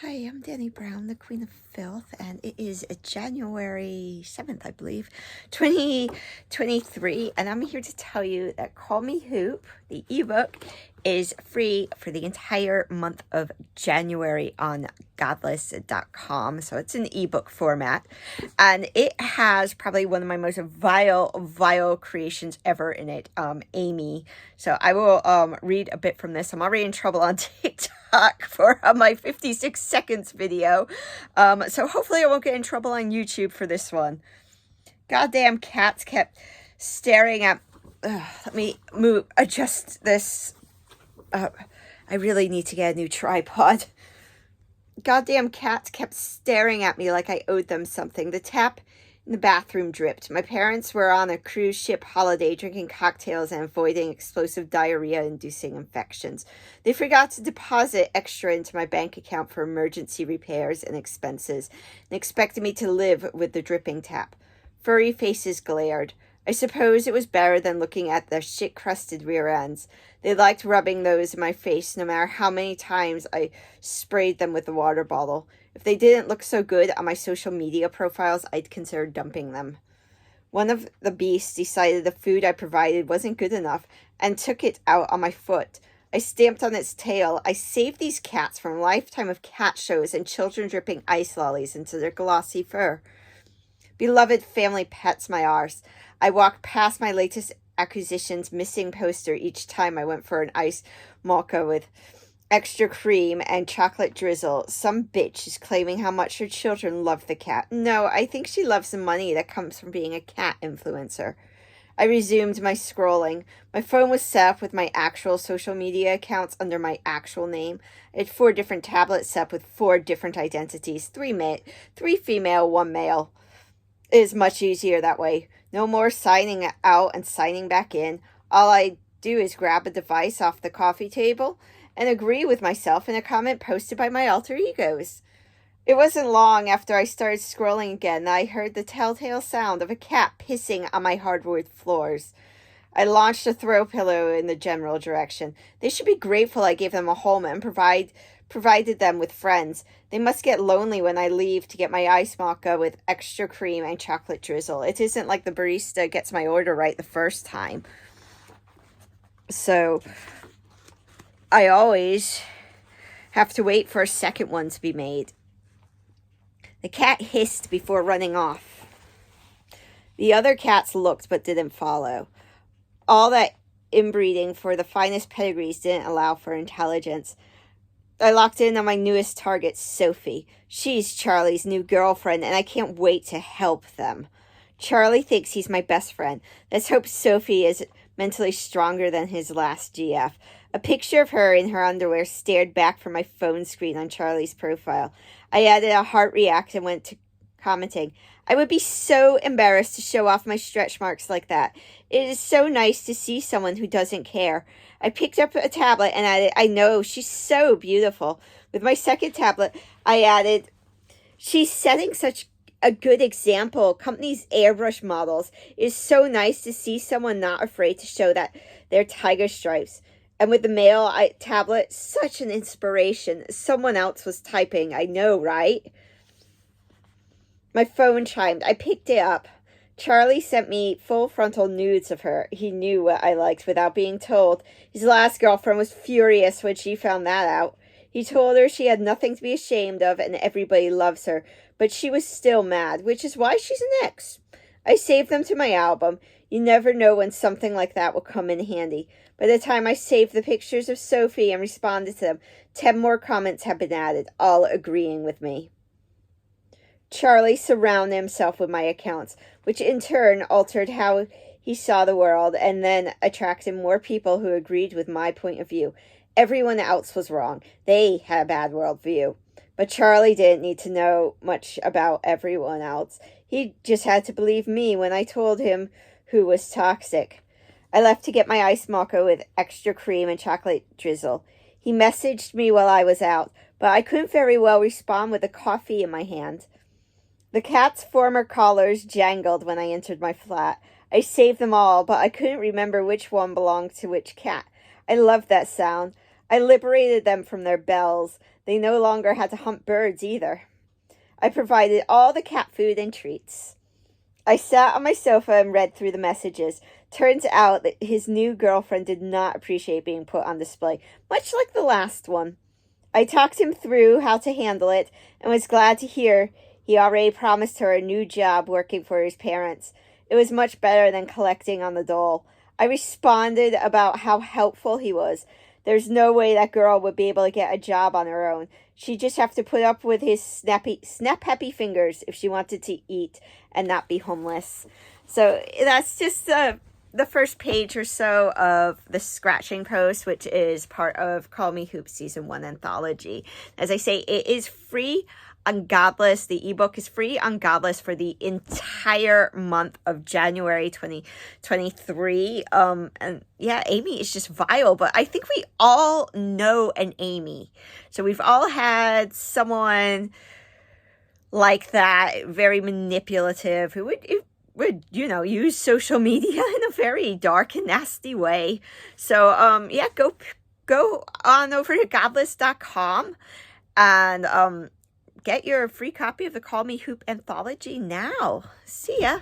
Hi, I'm Dani Brown, the Queen of Filth, and it is January 7th, I believe, 2023, and I'm here to tell you that Call Me Hoop, the ebook, is free for the entire month of January on Godless.com, so it's an ebook format, and it has probably one of my most vile creations ever in it, Amy. So I will read a bit from this. I'm already in trouble on TikTok for my 56 seconds video. So hopefully I won't get in trouble on YouTube for this one. Goddamn cats kept staring at... let me adjust this. I really need to get a new tripod. Goddamn cats kept staring at me like I owed them something. The tap in the bathroom dripped. My parents were on a cruise ship holiday drinking cocktails and avoiding explosive diarrhea-inducing infections. They forgot to deposit extra into my bank account for emergency repairs and expenses and expected me to live with the dripping tap. Furry faces glared. I suppose it was better than looking at their shit-crusted rear ends. They liked rubbing those in my face no matter how many times I sprayed them with the water bottle. If they didn't look so good on my social media profiles, I'd consider dumping them. One of the beasts decided the food I provided wasn't good enough and took it out on my foot. I stamped on its tail. I saved these cats from a lifetime of cat shows and children dripping ice lollies into their glossy fur. Beloved family pets, my arse. I walked past my latest acquisition's missing poster each time I went for an ice mocha with extra cream and chocolate drizzle. Some bitch is claiming how much her children love the cat. No, I think she loves the money that comes from being a cat influencer. I resumed my scrolling. My phone was set up with my actual social media accounts under my actual name. I had 4 different tablets set up with 4 different identities. 3 female, 1 male. It is much easier that way. No more signing out and signing back in. All I do is grab a device off the coffee table and agree with myself in a comment posted by my alter egos. It wasn't long after I started scrolling again that I heard the telltale sound of a cat pissing on my hardwood floors. I launched a throw pillow in the general direction. They should be grateful I gave them a home and provided them with friends. They must get lonely when I leave to get my ice mocha with extra cream and chocolate drizzle. It isn't like the barista gets my order right the first time. So I always have to wait for a second one to be made. The cat hissed before running off. The other cats looked but didn't follow. All that inbreeding for the finest pedigrees didn't allow for intelligence. I locked in on my newest target, Sophie. She's Charlie's new girlfriend, and I can't wait to help them. Charlie thinks he's my best friend. Let's hope Sophie is mentally stronger than his last GF. A picture of her in her underwear stared back from my phone screen on Charlie's profile. I added a heart react and went to commenting. I would be so embarrassed to show off my stretch marks like that. It is so nice to see someone who doesn't care. I picked up a tablet and added, I know, she's so beautiful. With my second tablet, I added, she's setting such a good example. Companies airbrush models. It is so nice to see someone not afraid to show that they're tiger stripes. And with the male tablet, such an inspiration. Someone else was typing, I know, right? My phone chimed. I picked it up. Charlie sent me full frontal nudes of her. He knew what I liked without being told. His last girlfriend was furious when she found that out. He told her she had nothing to be ashamed of and everybody loves her, but she was still mad, which is why she's an ex. I saved them to my album. You never know when something like that will come in handy. By the time I saved the pictures of Sophie and responded to them, 10 more comments had been added, all agreeing with me. Charlie surrounded himself with my accounts, which in turn altered how he saw the world and then attracted more people who agreed with my point of view. Everyone else was wrong. They had a bad worldview. But Charlie didn't need to know much about everyone else. He just had to believe me when I told him who was toxic. I left to get my ice mocha with extra cream and chocolate drizzle. He messaged me while I was out, but I couldn't very well respond with the coffee in my hand. The cat's former collars jangled when I entered my flat. I saved them all, but I couldn't remember which one belonged to which cat. I loved that sound. I liberated them from their bells. They no longer had to hunt birds either. I provided all the cat food and treats. I sat on my sofa and read through the messages. Turns out that his new girlfriend did not appreciate being put on display, much like the last one. I talked him through how to handle it and was glad to hear he already promised her a new job working for his parents. It was much better than collecting on the dole. I responded about how helpful he was. There's no way that girl would be able to get a job on her own. She'd just have to put up with his snap-happy fingers if she wanted to eat and not be homeless. So that's just the first page or so of the scratching post, which is part of Call Me Hoop Season 1 anthology. As I say, it is free on Godless. The ebook is free on Godless for the entire month of January 2023. And yeah, Amy is just vile, but I think we all know an Amy. So we've all had someone like that, very manipulative, who would, you know, use social media in a very dark and nasty way. So, yeah, go on over to godless.com and, get your free copy of the Call Me Hoop anthology now. See ya.